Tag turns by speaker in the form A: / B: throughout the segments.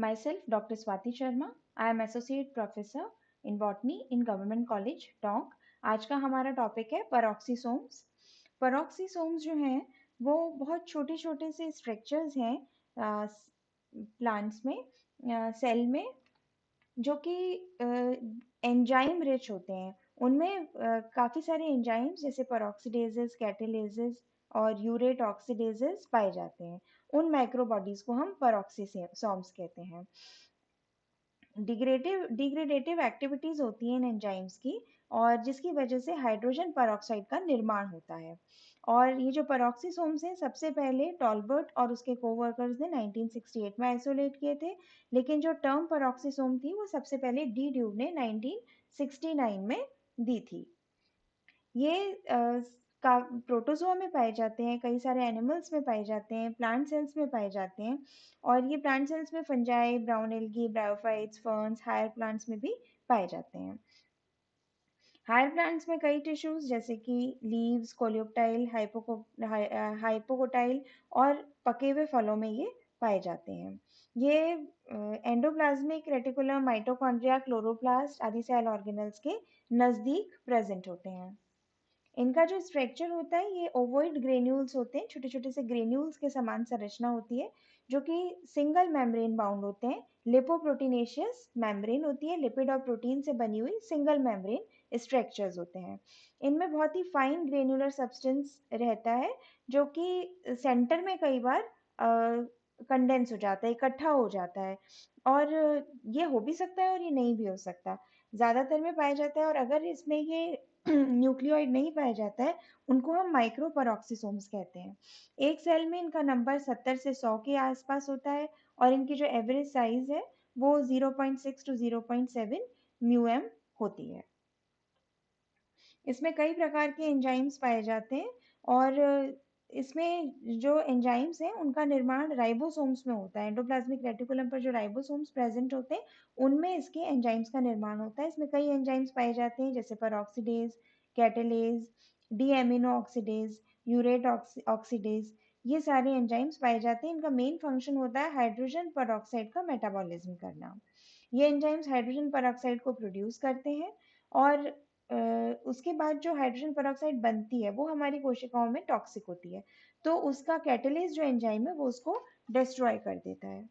A: Myself, Dr. Swati Sharma. I am Associate Professor in Botany in Government College, Tonk. आज का हमारा topic है peroxisomes. Peroxisomes जो हैं वो बहुत छोटे छोटे से स्ट्रक्चर्स हैं प्लांट्स में, सेल में, जो कि एंजाइम रिच होते हैं। उनमें काफ़ी सारे एंजाइम्स जैसे पेरोक्सीडेजेस, कैटालेजेस और यूरेट ऑक्सीडेजेस पाए जाते हैं। उन माइक्रोबॉडीज को हम पेरोक्सीसोम्स कहते हैं। डिग्रेडेटिव एक्टिविटीज होती हैं इन एंजाइम्स की, और जिसकी वजह से हाइड्रोजन पेरोक्साइड का निर्माण होता है। और ये जो पेरोक्सीसोम्स हैं सबसे पहले टॉलबर्ट और उसके कोवर्कर्स ने 1968 में आइसोलेट किए थे, लेकिन जो टर्म पेरोक्सीसोम थी वो सबसे पहले डी ड्यूब ने 1969 में दी थी। ये प्रोटोजोआ में पाए जाते हैं, कई सारे एनिमल्स में पाए जाते हैं, प्लांट सेल्स में पाए जाते हैं। और ये प्लांट सेल्स में fungi, brown algae, bryophytes, ferns, higher plants में भी पाए जाते हैं। हायर प्लांट्स में कई टिश्यूज जैसे कि लीव्स, कोलियोप्टाइल, हाइपोकोटाइल और पके हुए फलों में ये पाए जाते हैं। ये एंडोप्लाज्मिक रेटिकुलम, माइटोकॉन्ड्रिया, क्लोरोप्लास्ट आदि सेल ऑर्गेनल्स के नजदीक प्रेजेंट होते हैं। इनका जो स्ट्रक्चर होता है ये ओवोइड ग्रेन्यूल्स होते हैं, छोटे छोटे से ग्रेन्यूल्स के समान संरचना होती है, जो कि सिंगल मेम्ब्रेन बाउंड होते हैं। लिपोप्रोटीनेशियस मेम्ब्रेन होती है, लिपिड और प्रोटीन से बनी हुई सिंगल मेम्ब्रेन स्ट्रक्चर्स होते हैं। इनमें बहुत ही फाइन ग्रेन्युलर सब्सटेंस रहता है, जो कि सेंटर में कई बार कंडेंस हो जाता है, इकट्ठा हो जाता है। और ये हो भी सकता है और ये नहीं भी हो सकता, ज़्यादातर में पाया जाता है। और अगर इसमें ये न्यूक्लियोइड नहीं पाया जाता है, उनको हम माइक्रो पेरोक्सीसोम्स कहते हैं। एक सेल में इनका नंबर 70 से 100 के आसपास होता है, और इनकी जो एवरेज साइज है वो 0.6 टू 0.7 म्यूएम होती है। इसमें कई प्रकार के एंजाइम्स पाए जाते हैं, और इसमें जो एंजाइम्स हैं उनका निर्माण राइबोसोम्स में होता है। एंडोप्लाज्मिक रेटिकुलम पर जो राइबोसोम्स प्रेजेंट होते हैं उनमें इसके एंजाइम्स का निर्माण होता है। इसमें कई एंजाइम्स पाए जाते हैं जैसे peroxidase, catalase, D amino oxidase, urate oxidase. ये सारे एंजाइम्स पाए जाते हैं। इनका मेन फंक्शन होता है हाइड्रोजन पेरोक्साइड का मेटाबॉलिज्म करना। ये एंजाइम्स हाइड्रोजन पेरोक्साइड को प्रोड्यूस करते हैं, और उसके बाद जो हाइड्रोजन पेरोक्साइड बनती है वो हमारी कोशिकाओं में टॉक्सिक होती है, तो उसका कैटलिस्ट जो एंजाइम है वो उसको डिस्ट्रॉय कर देता है।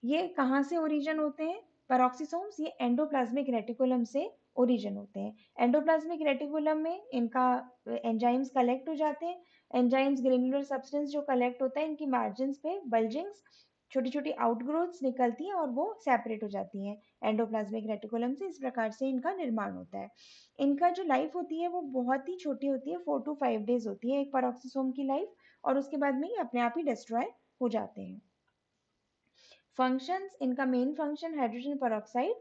A: ये कहाँ से ओरिजिन होते हैं पेरोक्सीसोम्स? ये एंडोप्लाज्मिक रेटिकुलम से ओरिजिन होते हैं। एंडोप्लाज्मिक रेटिकुलम में इनका एंजाइम्स कलेक्ट हो जाते हैं। एंजाइम्स ग्रेन्युलर सब्सटेंस जो कलेक्ट होता है, इनकी मार्जिन्स पे बल्जिंग्स, छोटी छोटी आउटग्रोथ्स निकलती हैं और वो सेपरेट हो जाती हैं एंडोप्लाज्मिक रेटिकुलम से। इस प्रकार से इनका निर्माण होता है। इनका जो लाइफ होती है वो बहुत ही छोटी होती है, 4 to 5 डेज होती है एक पेरोक्सीसोम की लाइफ, और उसके बाद में ये अपने आप ही डिस्ट्रॉय हो जाते हैं। फंक्शंस, इनका main function hydrogen peroxide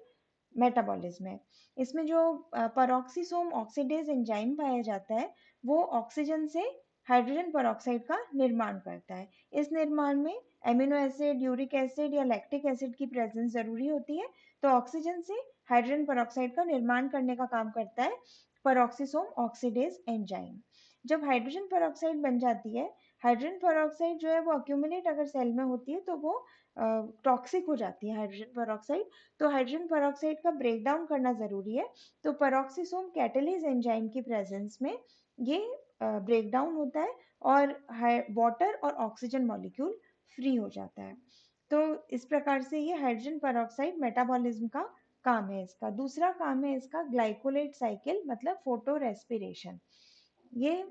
A: metabolism है। इसमें जो पेरोक्सीसोम ऑक्सीडेज एंजाइम पाया जाता है वो ऑक्सीजन से हाइड्रोजन पेरोक्साइड का निर्माण करता है। इस निर्माण में एमिनो एसिड, यूरिक एसिड या लैक्टिक एसिड की प्रेजेंस जरूरी होती है। तो ऑक्सीजन से हाइड्रोजन पेरोक्साइड का निर्माण करने का काम करता है पेरोक्सीसोम ऑक्सीडेज एंजाइम। जब हाइड्रोजन पेरोक्साइड बन जाती है, हाइड्रोजन पेरोक्साइड जो है वो अक्यूमुलेट अगर सेल में होती है तो वो टॉक्सिक हो जाती है हाइड्रोजन पेरोक्साइड। तो हाइड्रोजन पेरोक्साइड का ब्रेक डाउन करना जरूरी है। तो पेरोक्सीसोम कैटालेज एंजाइम की प्रेजेंस में ये ब्रेक डाउन होता है, और वाटर और ऑक्सीजन मॉलिक्यूल फ्री हो जाता है। तो इस प्रकार से ये हाइड्रोजन पेरोक्साइड मेटाबॉलिज्म का काम है। इसका दूसरा काम है इसका ग्लाइकोलेट साइकिल, मतलब फोटो रेस्पिरेशन। ये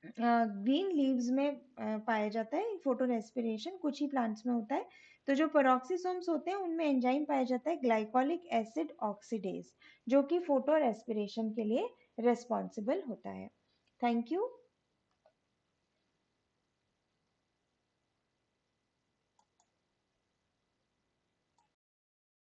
A: ग्रीन लीव्स में पाया जाता है फोटो रेस्पिरेशन, कुछ ही प्लांट्स में होता है। तो जो पेरोक्सीसोम्स होते हैं उनमें एंजाइम पाया जाता है ग्लाइकोलिक एसिड ऑक्सीडेज, जो कि फोटो रेस्पिरेशन के लिए रिस्पॉन्सिबल होता है। Thank you.